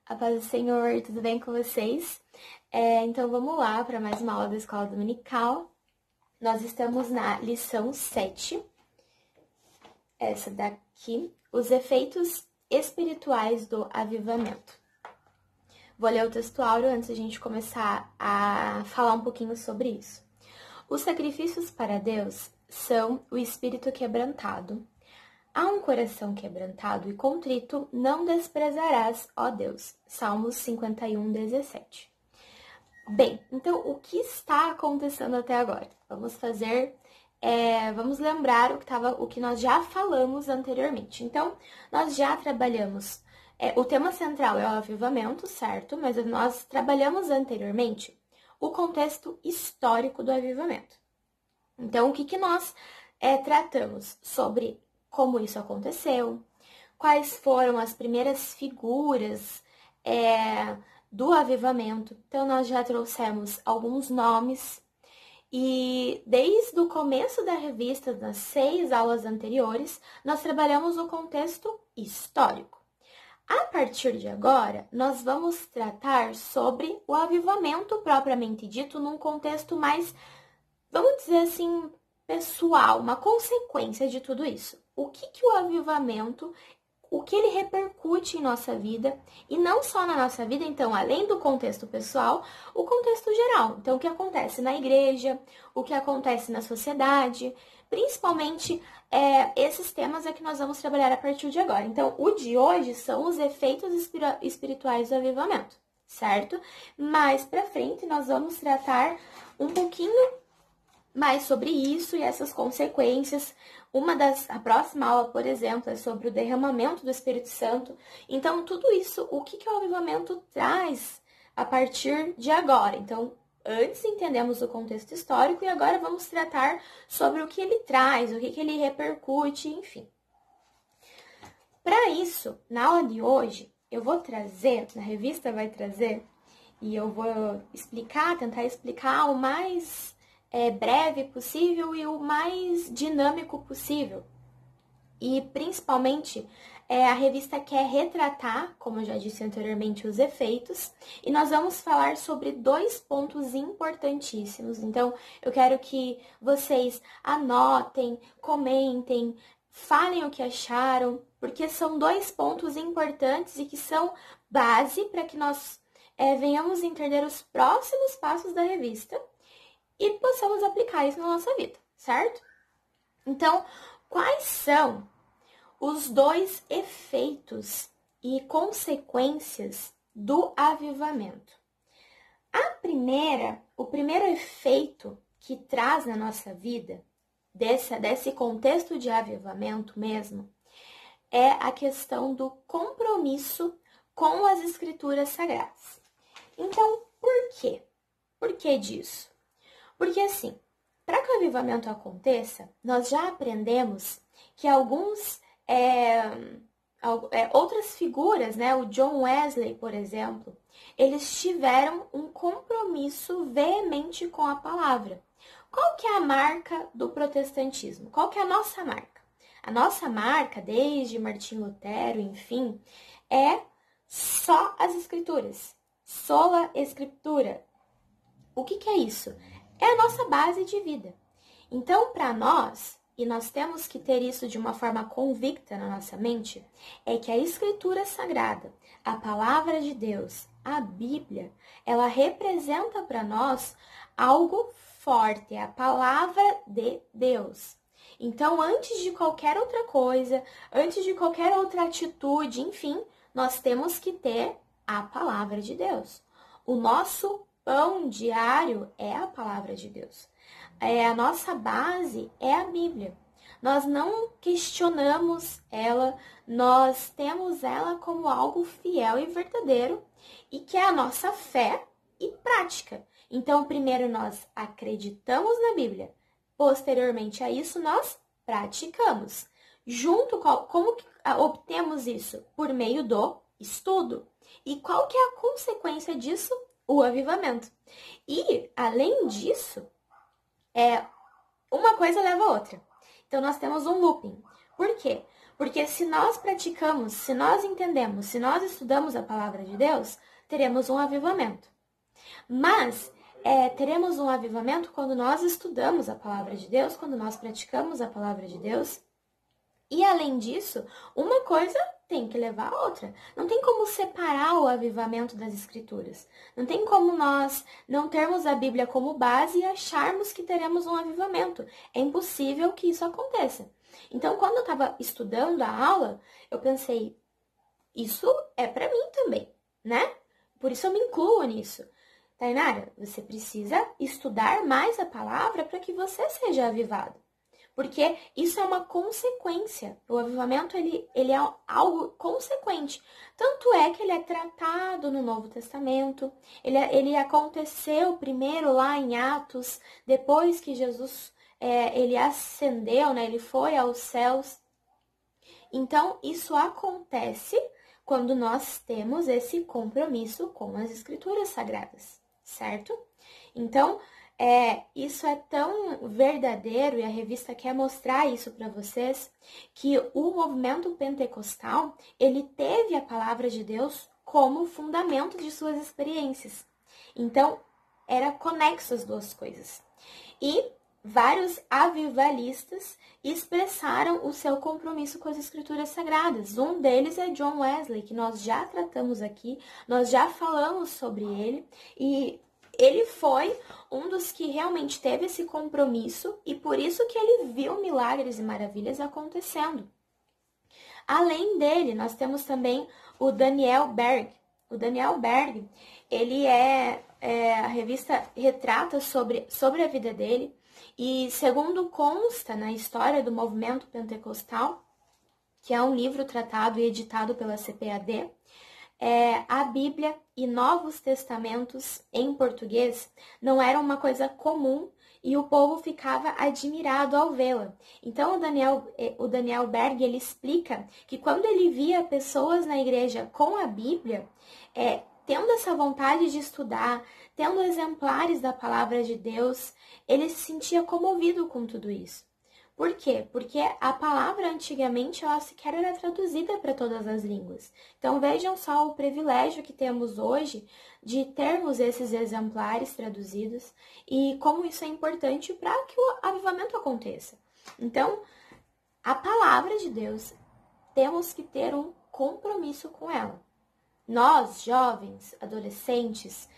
A paz do Senhor, tudo bem com vocês? Então vamos lá para mais uma aula da Escola Dominical. Nós estamos na lição 7, essa daqui, os efeitos espirituais do avivamento. Vou ler o textuário antes de a gente começar a falar um pouquinho sobre isso. Os sacrifícios para Deus são o espírito quebrantado. A um coração quebrantado e contrito não desprezarás, ó Deus. Salmos 51, 17. Bem, então o que está acontecendo até agora? Vamos lembrar o que nós já falamos anteriormente. Então, nós já trabalhamos, o tema central é o avivamento, certo? Mas nós trabalhamos anteriormente o contexto histórico do avivamento. Então, o que nós tratamos sobre como isso aconteceu, quais foram as primeiras figuras do avivamento. Então, nós já trouxemos alguns nomes e desde o começo da revista, nas 6 aulas anteriores, nós trabalhamos o contexto histórico. A partir de agora, nós vamos tratar sobre o avivamento propriamente dito num contexto mais, vamos dizer assim, pessoal, uma consequência de tudo isso. O que o avivamento, o que ele repercute em nossa vida, e não só na nossa vida, então, além do contexto pessoal, o contexto geral. Então, o que acontece na igreja, o que acontece na sociedade, principalmente esses temas é que nós vamos trabalhar a partir de agora. Então, o de hoje são os efeitos espirituais do avivamento, certo? Mais pra frente, nós vamos tratar um pouquinho mais sobre isso e essas consequências. A próxima aula, por exemplo, é sobre o derramamento do Espírito Santo. Então, tudo isso, o que o avivamento traz a partir de agora? Então, antes entendemos o contexto histórico e agora vamos tratar sobre o que ele traz, o que ele repercute, enfim. Para isso, na aula de hoje, eu vou trazer, na revista vai trazer, e eu vou tentar explicar o mais breve possível e o mais dinâmico possível. E principalmente a revista quer retratar, como eu já disse anteriormente, os efeitos, e nós vamos falar sobre 2 pontos importantíssimos. Então, eu quero que vocês anotem, comentem, falem o que acharam, porque são 2 pontos importantes e que são base para que nós venhamos entender os próximos passos da revista e possamos aplicar isso na nossa vida, certo? Então, quais são os 2 efeitos e consequências do avivamento? O primeiro efeito que traz na nossa vida, desse contexto de avivamento mesmo, é a questão do compromisso com as Escrituras Sagradas. Então, por quê? Por que disso? Porque assim, para que o avivamento aconteça, nós já aprendemos que outras figuras, né, o John Wesley, por exemplo, eles tiveram um compromisso veemente com a palavra. Qual que é a marca do protestantismo? Qual que é a nossa marca? A nossa marca, desde Martinho Lutero, enfim, é só as Escrituras. Sola Escritura. O que é isso? É a nossa base de vida. Então, para nós, e nós temos que ter isso de uma forma convicta na nossa mente, é que a Escritura Sagrada, a Palavra de Deus, a Bíblia, ela representa para nós algo forte, é a Palavra de Deus. Então, antes de qualquer outra coisa, antes de qualquer outra atitude, enfim, nós temos que ter a Palavra de Deus. O nosso pão diário é a palavra de Deus. A nossa base é a Bíblia. Nós não questionamos ela, nós temos ela como algo fiel e verdadeiro e que é a nossa fé e prática. Então, primeiro nós acreditamos na Bíblia, posteriormente a isso nós praticamos. Como que obtemos isso? Por meio do estudo. E qual que é a consequência disso? O avivamento. E, além disso, uma coisa leva a outra. Então, nós temos um looping. Por quê? Porque se nós praticamos, se nós entendemos, se nós estudamos a palavra de Deus, teremos um avivamento. Mas teremos um avivamento quando nós estudamos a palavra de Deus, quando nós praticamos a palavra de Deus. E além disso, uma coisa tem que levar a outra. Não tem como separar o avivamento das escrituras. Não tem como nós não termos a Bíblia como base e acharmos que teremos um avivamento. É impossível que isso aconteça. Então, quando eu estava estudando a aula, eu pensei, isso é para mim também, né? Por isso eu me incluo nisso. Tainara, você precisa estudar mais a palavra para que você seja avivado. Porque isso é uma consequência. O avivamento, ele é algo consequente. Tanto é que ele é tratado no Novo Testamento. Ele aconteceu primeiro lá em Atos, depois que Jesus ele ascendeu, né? Ele foi aos céus. Então, isso acontece quando nós temos esse compromisso com as Escrituras Sagradas, certo? Então, isso é tão verdadeiro e a revista quer mostrar isso para vocês, que o movimento pentecostal, ele teve a palavra de Deus como fundamento de suas experiências. Então, era conexo as duas coisas. E vários avivalistas expressaram o seu compromisso com as Escrituras Sagradas. Um deles é John Wesley, que nós já tratamos aqui, nós já falamos sobre ele, e ele foi um dos que realmente teve esse compromisso e por isso que ele viu milagres e maravilhas acontecendo. Além dele, nós temos também o Daniel Berg. O Daniel Berg, ele a revista retrata sobre a vida dele e segundo consta na história do movimento pentecostal, que é um livro tratado e editado pela CPAD, a Bíblia e Novos Testamentos em português não eram uma coisa comum e o povo ficava admirado ao vê-la. Então, o Daniel Berg, ele explica que quando ele via pessoas na igreja com a Bíblia, tendo essa vontade de estudar, tendo exemplares da palavra de Deus, ele se sentia comovido com tudo isso. Por quê? Porque a palavra antigamente ela sequer era traduzida para todas as línguas. Então vejam só o privilégio que temos hoje de termos esses exemplares traduzidos e como isso é importante para que o avivamento aconteça. Então, a palavra de Deus, temos que ter um compromisso com ela. Nós, jovens, adolescentes,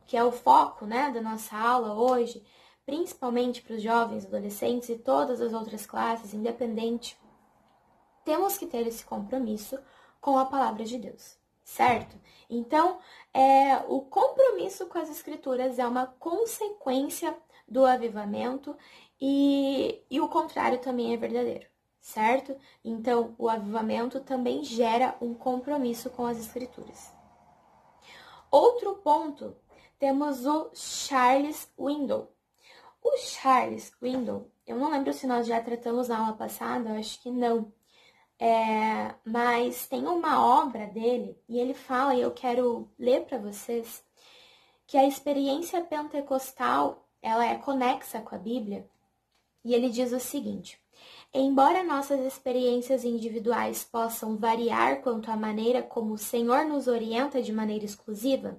que é o foco, né, da nossa aula hoje, principalmente para os jovens, adolescentes e todas as outras classes, independente, temos que ter esse compromisso com a palavra de Deus, certo? Então, o compromisso com as Escrituras é uma consequência do avivamento e o contrário também é verdadeiro, certo? Então, o avivamento também gera um compromisso com as Escrituras. Outro ponto, temos o Charles Window. O Charles Window, eu não lembro se nós já tratamos na aula passada, eu acho que não. Mas tem uma obra dele, e ele fala, e eu quero ler para vocês, que a experiência pentecostal, ela é conexa com a Bíblia, e ele diz o seguinte: embora nossas experiências individuais possam variar quanto à maneira como o Senhor nos orienta de maneira exclusiva,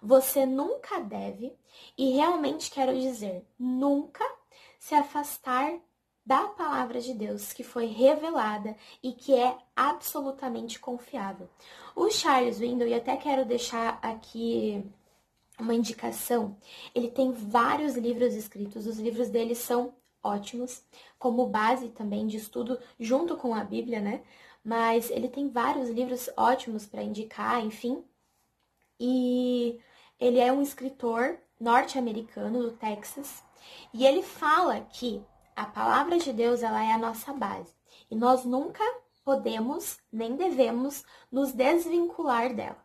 você nunca deve, e realmente quero dizer, nunca se afastar da palavra de Deus que foi revelada e que é absolutamente confiável. O Charles Window, e até quero deixar aqui uma indicação, ele tem vários livros escritos, os livros dele são ótimos, como base também de estudo junto com a Bíblia, né? Mas ele tem vários livros ótimos para indicar, enfim. E ele é um escritor norte-americano do Texas, e ele fala que a palavra de Deus ela é a nossa base, e nós nunca podemos nem devemos nos desvincular dela.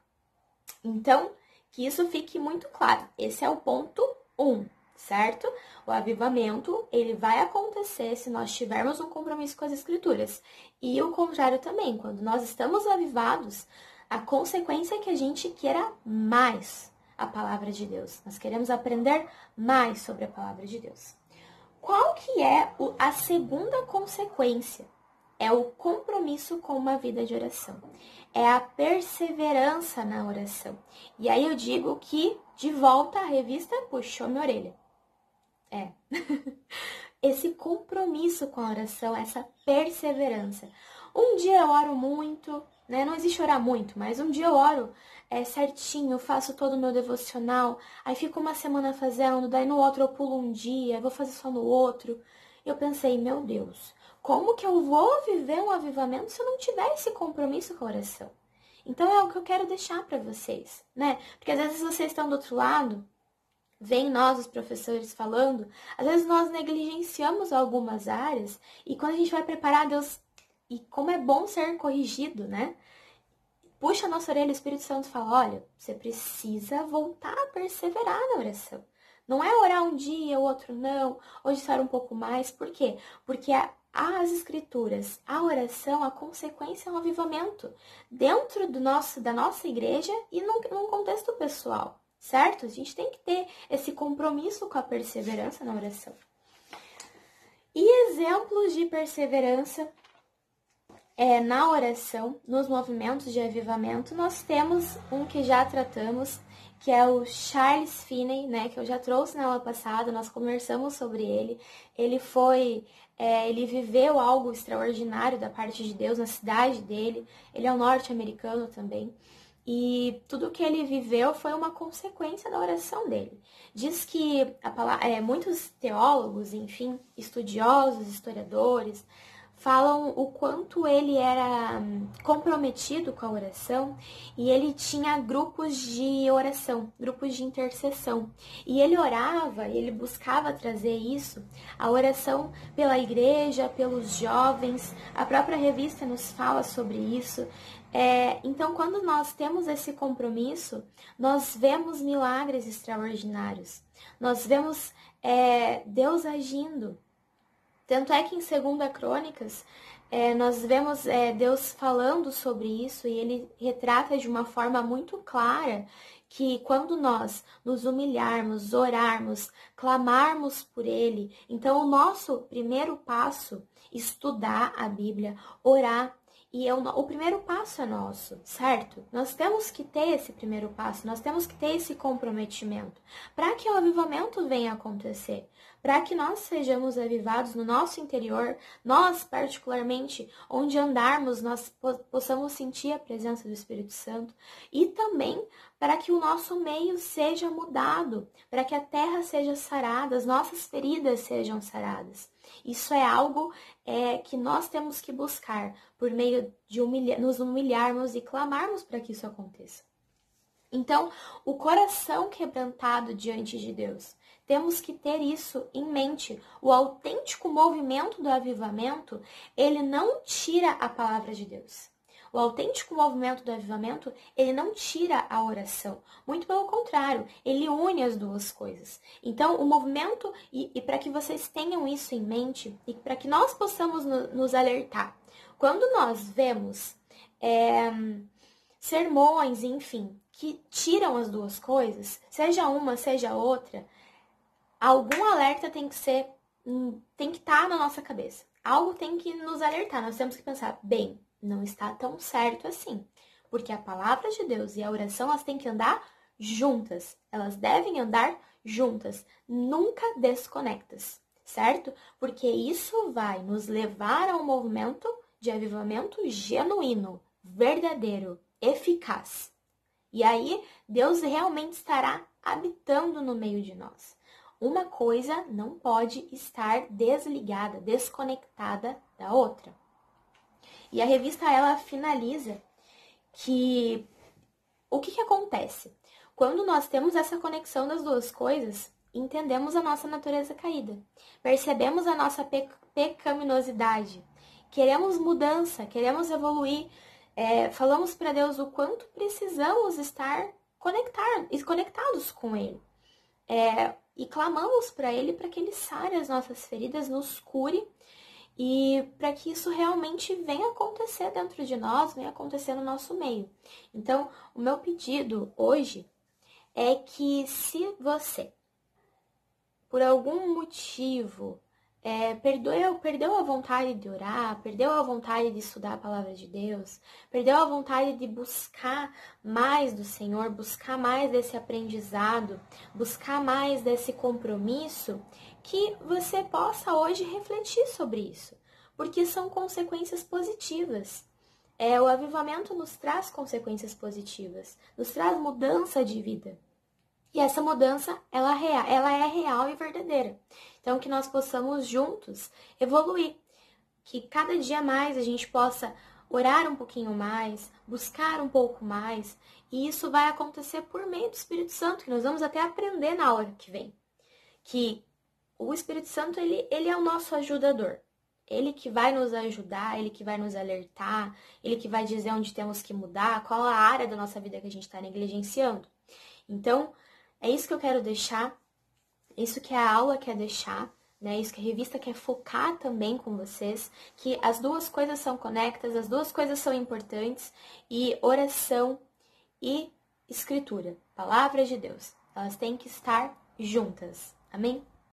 Então, que isso fique muito claro. Esse é o ponto 1, certo? O avivamento, ele vai acontecer se nós tivermos um compromisso com as Escrituras. E o contrário também, quando nós estamos avivados, a consequência é que a gente queira mais a palavra de Deus. Nós queremos aprender mais sobre a palavra de Deus. Qual que é a segunda consequência é o compromisso com uma vida de oração. É a perseverança na oração. E aí eu digo que, de volta, a revista puxou minha orelha. Esse compromisso com a oração, essa perseverança. Um dia eu oro muito, né? Não existe orar muito, mas um dia eu oro certinho, faço todo o meu devocional, aí fico uma semana fazendo, daí no outro eu pulo um dia, vou fazer só no outro. Eu pensei, meu Deus, como que eu vou viver um avivamento se eu não tiver esse compromisso com a oração? Então é o que eu quero deixar para vocês, né? Porque às vezes vocês estão do outro lado, vem nós, os professores, falando, às vezes nós negligenciamos algumas áreas e quando a gente vai preparar, Deus, e como é bom ser corrigido, né? Puxa a nossa orelha, o Espírito Santo fala, olha, você precisa voltar a perseverar na oração. Não é orar um dia, o outro não, hoje orar um pouco mais. Por quê? Porque as escrituras, a oração, a consequência é um avivamento dentro da nossa igreja e num contexto pessoal. Certo? A gente tem que ter esse compromisso com a perseverança na oração. E exemplos de perseverança na oração, nos movimentos de avivamento, nós temos um que já tratamos, que é o Charles Finney, né, que eu já trouxe na aula passada, nós conversamos sobre ele. Ele viveu algo extraordinário da parte de Deus na cidade dele, ele é um norte-americano também. E tudo que ele viveu foi uma consequência da oração dele. Diz que muitos teólogos, enfim, estudiosos, historiadores, falam o quanto ele era comprometido com a oração e ele tinha grupos de oração, grupos de intercessão. E ele orava, ele buscava trazer isso, a oração pela igreja, pelos jovens, a própria revista nos fala sobre isso. Então, quando nós temos esse compromisso, nós vemos milagres extraordinários. Nós vemos Deus agindo. Tanto é que em 2 Crônicas, nós vemos Deus falando sobre isso e ele retrata de uma forma muito clara que quando nós nos humilharmos, orarmos, clamarmos por ele, então o nosso primeiro passo, estudar a Bíblia, orar, e o primeiro passo é nosso, certo? Nós temos que ter esse primeiro passo, nós temos que ter esse comprometimento para que o avivamento venha acontecer, para que nós sejamos avivados no nosso interior, nós particularmente, onde andarmos, nós possamos sentir a presença do Espírito Santo e também para que o nosso meio seja mudado, para que a terra seja sarada, as nossas feridas sejam saradas. Isso é algo que nós temos que buscar por meio de nos humilharmos e clamarmos para que isso aconteça. Então, o coração quebrantado diante de Deus, temos que ter isso em mente. O autêntico movimento do avivamento, ele não tira a palavra de Deus. O autêntico movimento do avivamento, ele não tira a oração. Muito pelo contrário, ele une as duas coisas. Então, o movimento, e para que vocês tenham isso em mente, e para que nós possamos nos alertar, quando nós vemos sermões, enfim, que tiram as duas coisas, seja uma, seja outra, algum alerta tem que estar na nossa cabeça. Algo tem que nos alertar. Nós temos que pensar, bem, não está tão certo assim. Porque a palavra de Deus e a oração, elas têm que andar juntas. Elas devem andar juntas, nunca desconectas, certo? Porque isso vai nos levar a um movimento de avivamento genuíno, verdadeiro, eficaz. E aí, Deus realmente estará habitando no meio de nós. Uma coisa não pode estar desligada, desconectada da outra. E a revista, ela finaliza que o que acontece? Quando nós temos essa conexão das duas coisas, entendemos a nossa natureza caída, percebemos a nossa pecaminosidade, queremos mudança, queremos evoluir, falamos para Deus o quanto precisamos estar conectados com Ele. E clamamos para Ele para que Ele sare as nossas feridas, nos cure e para que isso realmente venha acontecer dentro de nós, venha acontecer no nosso meio. Então, o meu pedido hoje é que se você, por algum motivo, perdeu a vontade de orar, perdeu a vontade de estudar a palavra de Deus, perdeu a vontade de buscar mais do Senhor, buscar mais desse aprendizado, buscar mais desse compromisso, que você possa hoje refletir sobre isso, porque são consequências positivas. O avivamento nos traz consequências positivas, nos traz mudança de vida. E essa mudança, ela é real e verdadeira. Então, que nós possamos juntos evoluir. Que cada dia mais a gente possa orar um pouquinho mais, buscar um pouco mais. E isso vai acontecer por meio do Espírito Santo, que nós vamos até aprender na hora que vem. Que o Espírito Santo, ele é o nosso ajudador. Ele que vai nos ajudar, ele que vai nos alertar, ele que vai dizer onde temos que mudar, qual a área da nossa vida que a gente está negligenciando. Então, é isso que eu quero deixar, isso que a aula quer deixar, né? Isso que a revista quer focar também com vocês, que as duas coisas são conectas, as duas coisas são importantes, e oração e escritura, palavra de Deus, elas têm que estar juntas. Amém?